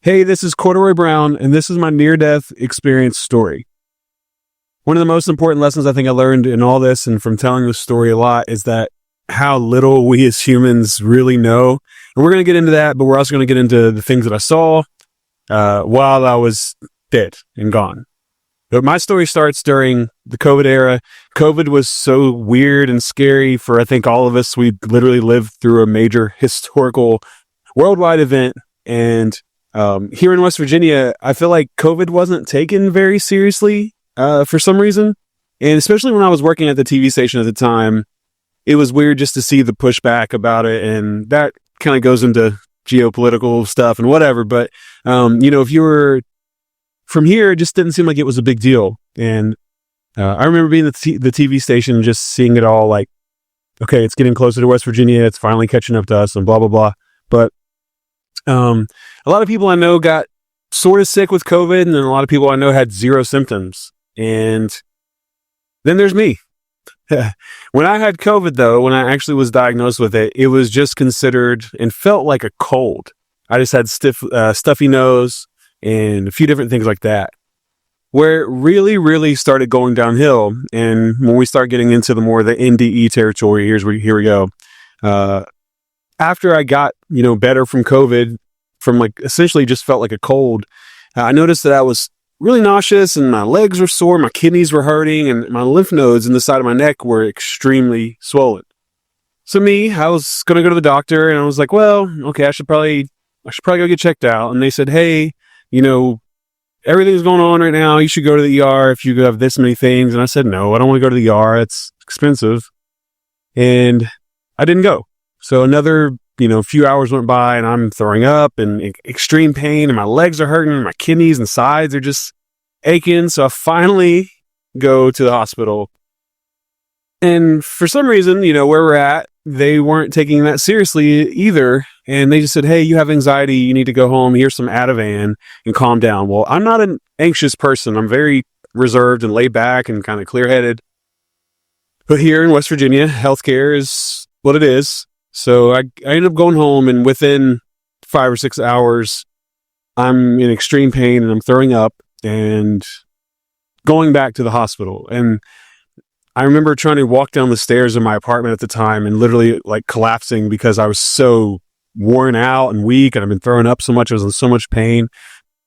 Hey, this is Corduroy Brown, and this is my near-death experience story. One of the most important lessons I think I learned in all this and from telling this story a lot is that how little we as humans really know. And we're going to get into that, but we're also going to get into the things that I saw while I was dead and gone. But my story starts during the COVID era. COVID was so weird and scary for, I think, all of us. We literally lived through a major historical worldwide event. And here in West Virginia, I feel like COVID wasn't taken very seriously for some reason. And especially when I was working at the TV station at the time, it was weird just to see the pushback about it. And that kind of goes into geopolitical stuff and whatever. But, if you were from here, it just didn't seem like it was a big deal. And I remember being at the TV station and just seeing it all like, okay, it's getting closer to West Virginia. It's finally catching up to us and blah, blah, blah. But a lot of people I know got sort of sick with COVID, and then a lot of people I know had zero symptoms. And then there's me. When I had COVID, though, when I actually was diagnosed with it, it was just considered and felt like a cold. I just had stuffy nose and a few different things like that. Where it really, really started going downhill, and when we start getting into the NDE territory, here we go. After I got, better from COVID, from like essentially just felt like a cold, I noticed that I was really nauseous and my legs were sore, my kidneys were hurting, and my lymph nodes in the side of my neck were extremely swollen. So I was going to go to the doctor, and I was like, well, okay, I should probably go get checked out. And they said, hey, everything's going on right now. You should go to the ER if you have this many things. And I said, no, I don't want to go to the ER. It's expensive. And I didn't go. So another, few hours went by, and I'm throwing up and extreme pain, and my legs are hurting, and my kidneys and sides are just aching. So I finally go to the hospital. And for some reason, where we're at, they weren't taking that seriously either. And they just said, hey, you have anxiety. You need to go home. Here's some Ativan and calm down. Well, I'm not an anxious person. I'm very reserved and laid back and kind of clear-headed. But here in West Virginia, healthcare is what it is. So I ended up going home, and within 5 or 6 hours, I'm in extreme pain and I'm throwing up and going back to the hospital. And I remember trying to walk down the stairs in my apartment at the time and literally like collapsing because I was so worn out and weak, and I've been throwing up so much. I was in so much pain.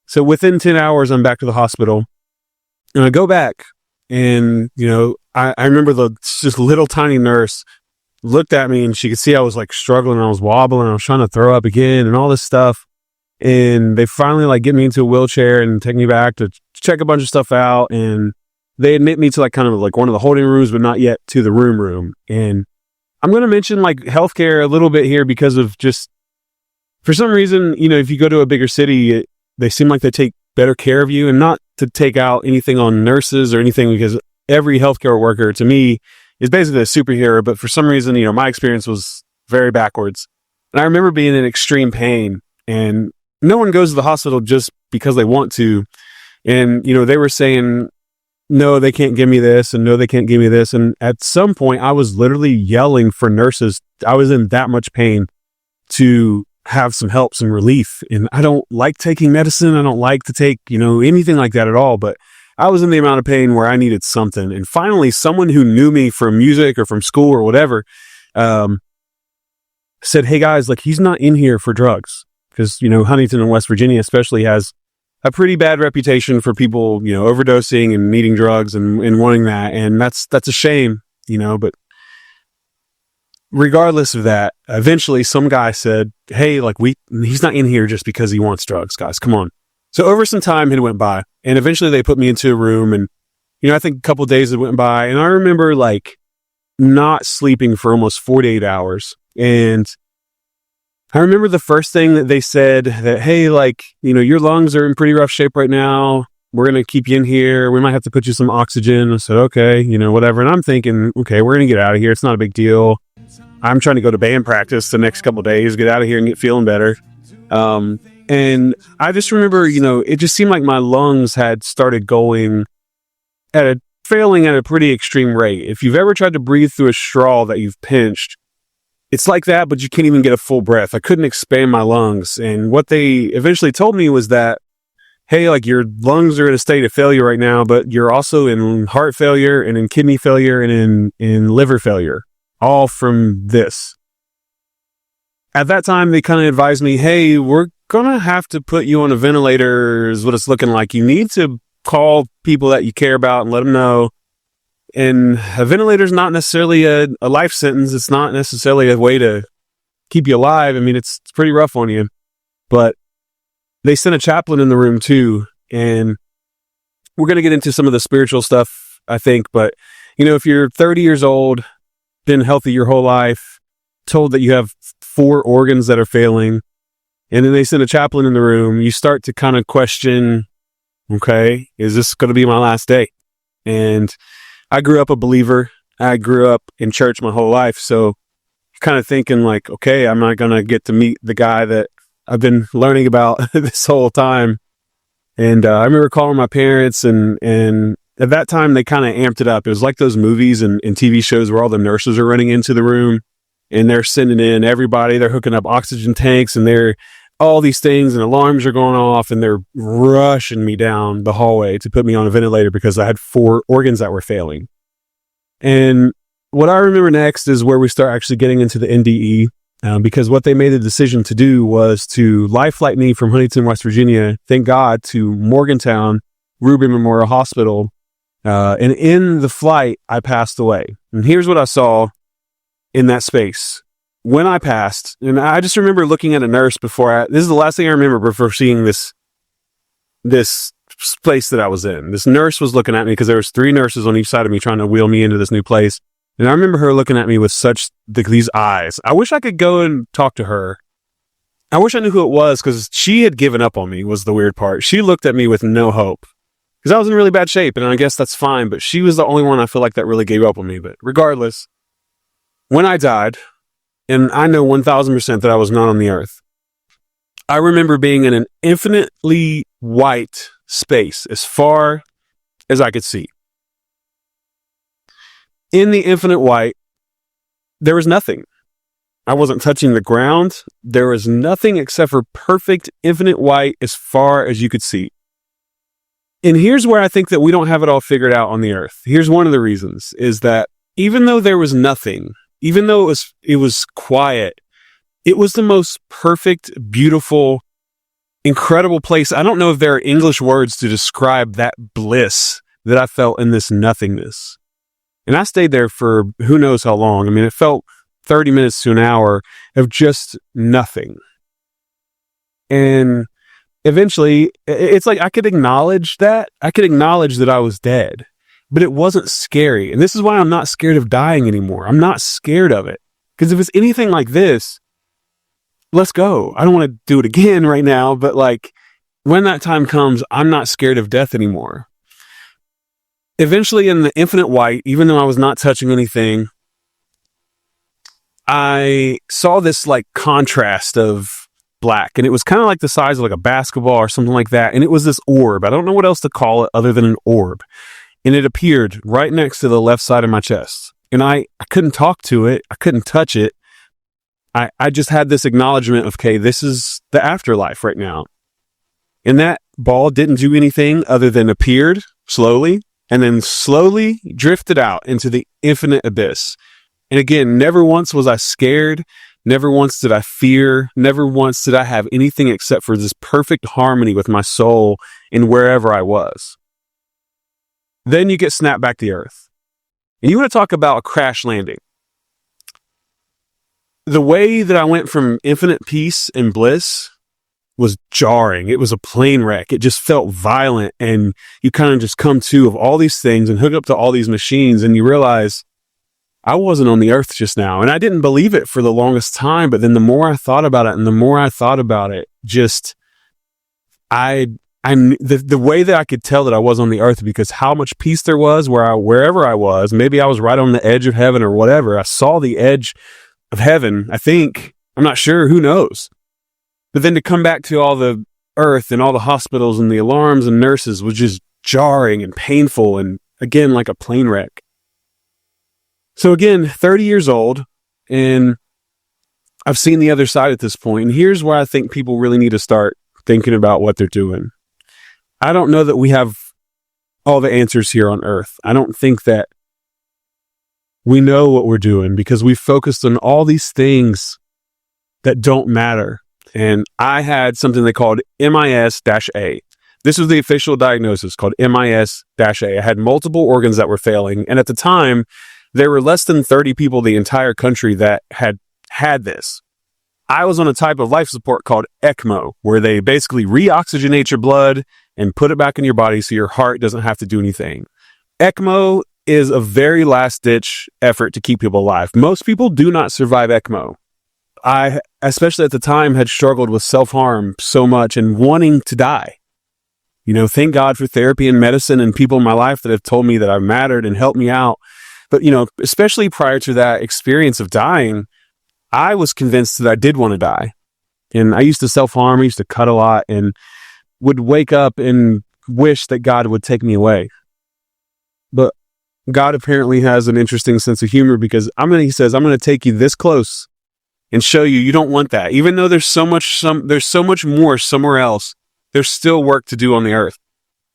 So within 10 hours, I'm back to the hospital, and I go back, and, I remember this little tiny nurse looked at me, and she could see I was like struggling, I was wobbling, I was trying to throw up again and all this stuff. And they finally get me into a wheelchair and take me back to check a bunch of stuff out. And they admit me to kind of one of the holding rooms, but not yet to the room. And I'm going to mention healthcare a little bit here because of just, for some reason, if you go to a bigger city, they seem like they take better care of you, and not to take out anything on nurses or anything, because every healthcare worker to me is basically a superhero. But for some reason, my experience was very backwards. And I remember being in extreme pain, and no one goes to the hospital just because they want to. And, they were saying, no, they can't give me this, and no, they can't give me this. And at some point I was literally yelling for nurses. I was in that much pain to have some help, some relief. And I don't like taking medicine. I don't like to take, anything like that at all. But I was in the amount of pain where I needed something. And finally, someone who knew me from music or from school or whatever, said, hey guys, he's not in here for drugs. Because, Huntington and West Virginia especially has a pretty bad reputation for people, overdosing and needing drugs and wanting that. And that's a shame, but regardless of that, eventually some guy said, hey, he's not in here just because he wants drugs, guys, come on. So over some time had went by, and eventually they put me into a room, and, I think a couple of days had went by, and I remember not sleeping for almost 48 hours. And I remember the first thing that they said that, hey, your lungs are in pretty rough shape right now. We're going to keep you in here. We might have to put you some oxygen. I said, okay, whatever. And I'm thinking, okay, we're going to get out of here. It's not a big deal. I'm trying to go to band practice the next couple of days, get out of here and get feeling better. And I just remember, it just seemed like my lungs had started failing at a pretty extreme rate. If you've ever tried to breathe through a straw that you've pinched, it's like that, but you can't even get a full breath. I couldn't expand my lungs. And what they eventually told me was that, hey, like your lungs are in a state of failure right now, but you're also in heart failure and in kidney failure and in liver failure, all from this. At that time, they kind of advised me, hey, we're going to have to put you on a ventilator is what it's looking like. You need to call people that you care about and let them know. And a ventilator is not necessarily a life sentence. It's not necessarily a way to keep you alive. I mean, it's pretty rough on you. But they sent a chaplain in the room too. And we're going to get into some of the spiritual stuff, I think. But, you know, if you're 30 years old, been healthy your whole life, told that you have 4 organs that are failing, and then they send a chaplain in the room, you start to kind of question, okay, is this going to be my last day? And I grew up a believer. I grew up in church my whole life. So kind of thinking like, okay, I'm not going to get to meet the guy that I've been learning about this whole time. And I remember calling my parents, and at that time they kind of amped it up. It was like those movies and TV shows where all the nurses are running into the room and they're sending in everybody. They're hooking up oxygen tanks and they're all these things, and alarms are going off, and they're rushing me down the hallway to put me on a ventilator because I had 4 organs that were failing. And what I remember next is where we start actually getting into the NDE, because what they made the decision to do was to life flight me from Huntington, West Virginia, thank God, to Morgantown Rubin Memorial Hospital. And in the flight, I passed away. And here's what I saw in that space. When I passed, and I just remember looking at a nurse before this is the last thing I remember before seeing this place that I was in. This nurse was looking at me because there was 3 nurses on each side of me trying to wheel me into this new place. And I remember her looking at me with these eyes. I wish I could go and talk to her. I wish I knew who it was, because she had given up on me, was the weird part. She looked at me with no hope because I was in really bad shape, and I guess that's fine. But she was the only one I feel like that really gave up on me. But regardless, when I died, and I know 1000% that I was not on the earth, I remember being in an infinitely white space as far as I could see. In the infinite white, there was nothing. I wasn't touching the ground. There was nothing except for perfect infinite white as far as you could see. And here's where I think that we don't have it all figured out on the earth. Here's one of the reasons, is that even though there was nothing, even though it was quiet, it was the most perfect, beautiful, incredible place. I don't know if there are English words to describe that bliss that I felt in this nothingness. And I stayed there for who knows how long. I mean, it felt 30 minutes to an hour of just nothing. And eventually, it's like I could acknowledge that. I could acknowledge that I was dead, but it wasn't scary. And this is why I'm not scared of dying anymore. I'm not scared of it. Because if it's anything like this, let's go. I don't want to do it again right now, but like when that time comes, I'm not scared of death anymore. Eventually, in the infinite white, even though I was not touching anything, I saw this like contrast of black, and it was kind of like the size of like a basketball or something like that. And it was this orb. I don't know what else to call it other than an orb. And it appeared right next to the left side of my chest. And I couldn't talk to it. I couldn't touch it. I just had this acknowledgement of, okay, this is the afterlife right now. And that ball didn't do anything other than appeared slowly and then slowly drifted out into the infinite abyss. And again, never once was I scared. Never once did I fear. Never once did I have anything except for this perfect harmony with my soul in wherever I was. Then you get snapped back to earth. And you want to talk about a crash landing. The way that I went from infinite peace and bliss was jarring. It was a plane wreck. It just felt violent, and you kind of just come to of all these things and hook up to all these machines, and you realize I wasn't on the earth just now. And I didn't believe it for the longest time, but then the more I thought about it, just the way that I could tell that I was on the earth, because how much peace there was wherever I was. Maybe I was right on the edge of heaven or whatever. I saw the edge of heaven, I think. I'm not sure. Who knows? But then to come back to all the earth and all the hospitals and the alarms and nurses was just jarring and painful, and again, like a plane wreck. So again, 30 years old, and I've seen the other side at this point, and here's where I think people really need to start thinking about what they're doing. I don't know that we have all the answers here on earth. I don't think that we know what we're doing because we focused on all these things that don't matter. And I had something they called MIS-A. This was the official diagnosis, called MIS-A. I had multiple organs that were failing. And at the time, there were less than 30 people in the entire country that had this. I was on a type of life support called ECMO, where they basically reoxygenate your blood and put it back in your body so your heart doesn't have to do anything. ECMO is a very last-ditch effort to keep people alive. Most people do not survive ECMO. I, especially at the time, had struggled with self-harm so much and wanting to die. You know, thank God for therapy and medicine and people in my life that have told me that I've mattered and helped me out. But, you know, especially prior to that experience of dying, I was convinced that I did want to die. And I used to self-harm, I used to cut a lot, and would wake up and wish that God would take me away. But God apparently has an interesting sense of humor because he says, I'm going to take you this close and show you don't want that. Even though there's so much more somewhere else, there's still work to do on the earth.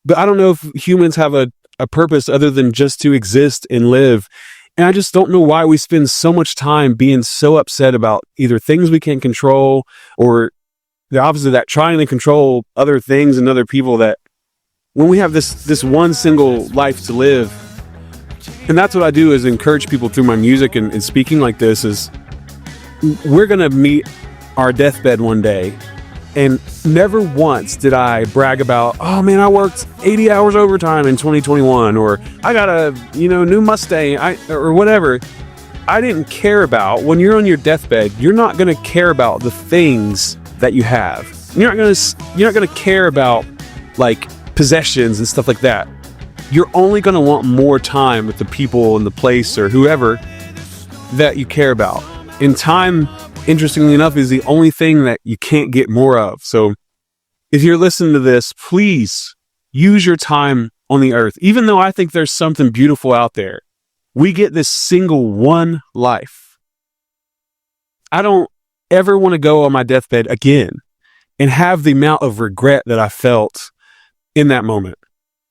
But I don't know if humans have a purpose other than just to exist and live. And I just don't know why we spend so much time being so upset about either things we can't control or the opposite of that, trying to control other things and other people, that when we have this one single life to live. And that's what I do, is encourage people through my music and speaking like this, is we're going to meet our deathbed one day. And never once did I brag about, oh man, I worked 80 hours overtime in 2021, or I got a, new Mustang, or whatever. I didn't care about, when you're on your deathbed, you're not going to care about the things that you have. You're not going to care about like possessions and stuff like that. You're only going to want more time with the people and the place or whoever that you care about. And time, interestingly enough, is the only thing that you can't get more of. So if you're listening to this, please use your time on the earth. Even though I think there's something beautiful out there, we get this single one life. I don't ever want to go on my deathbed again and have the amount of regret that I felt in that moment.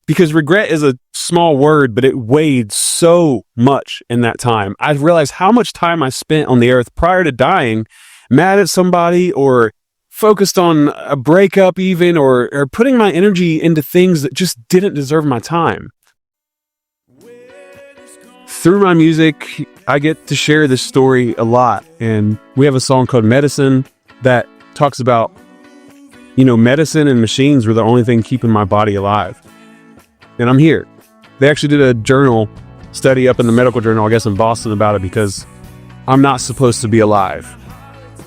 Because regret is a small word, but it weighed so much in that time. I realized how much time I spent on the earth prior to dying, mad at somebody or focused on a breakup even, or putting my energy into things that just didn't deserve my time. Through my music, I get to share this story a lot. And we have a song called Medicine that talks about, medicine and machines were the only thing keeping my body alive. And I'm here. They actually did a journal study up in the medical journal, I guess in Boston, about it, because I'm not supposed to be alive.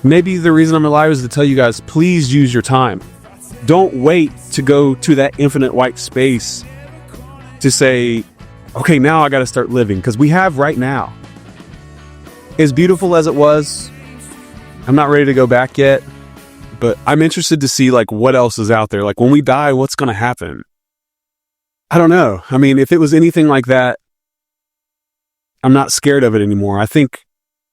Maybe the reason I'm alive is to tell you guys, please use your time. Don't wait to go to that infinite white space to say, okay, now I got to start living, because we have right now. As beautiful as it was, I'm not ready to go back yet, but I'm interested to see like what else is out there. Like when we die, what's going to happen? I don't know. I mean, if it was anything like that, I'm not scared of it anymore. I think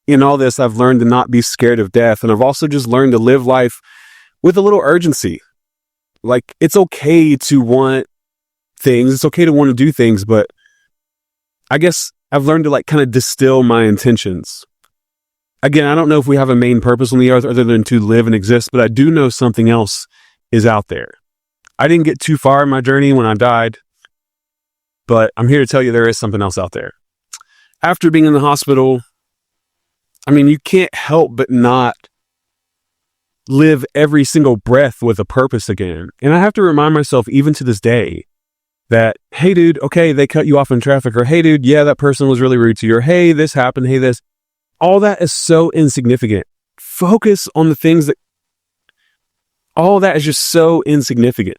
in all this, I've learned to not be scared of death. And I've also just learned to live life with a little urgency. Like, it's okay to want things. It's okay to want to do things. But I guess I've learned to like kind of distill my intentions. Again, I don't know if we have a main purpose on the earth other than to live and exist, but I do know something else is out there. I didn't get too far in my journey when I died, but I'm here to tell you there is something else out there. After being in the hospital, I mean, you can't help but not live every single breath with a purpose again. And I have to remind myself, even to this day, that, hey, dude, okay, they cut you off in traffic, or hey, dude, yeah, that person was really rude to you, or hey, this happened, hey, this. All that is so insignificant. Focus on the things that, all that is just so insignificant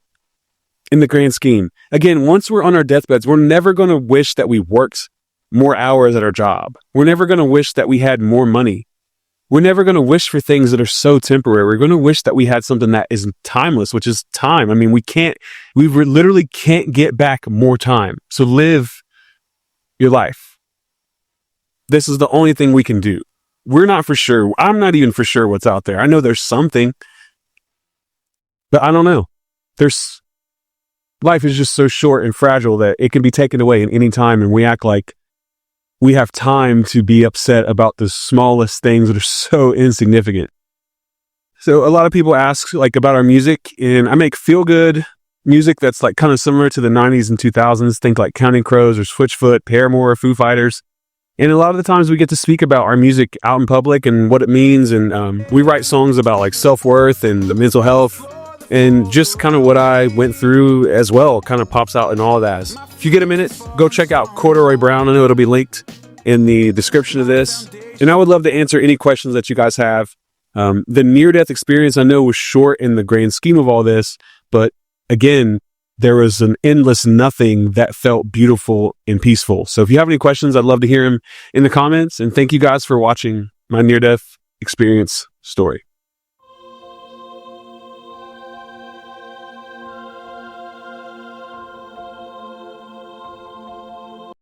in the grand scheme. Again, once we're on our deathbeds, we're never going to wish that we worked more hours at our job. We're never going to wish that we had more money. We're never going to wish for things that are so temporary. We're going to wish that we had something that is timeless, which is time. I mean, we literally can't get back more time. So live your life. This is the only thing we can do. we're not for sure. I'm not even for sure what's out there. I know there's something, but I don't know. Life is just so short and fragile that it can be taken away at any time, and we act like we have time to be upset about the smallest things that are so insignificant. So a lot of people ask like about our music, and I make feel good music that's like kind of similar to the 90s and 2000s. Think like Counting Crows or Switchfoot, Paramore, Foo Fighters. And a lot of the times we get to speak about our music out in public and what it means. And we write songs about like self-worth and the mental health, and just kind of what I went through as well kind of pops out in all of that. If you get a minute, go check out Corduroy Brown. I know it'll be linked in the description of this. And I would love to answer any questions that you guys have. The near-death experience I know was short in the grand scheme of all this, but again, there was an endless nothing that felt beautiful and peaceful. So if you have any questions, I'd love to hear them in the comments. And thank you guys for watching my near-death experience story.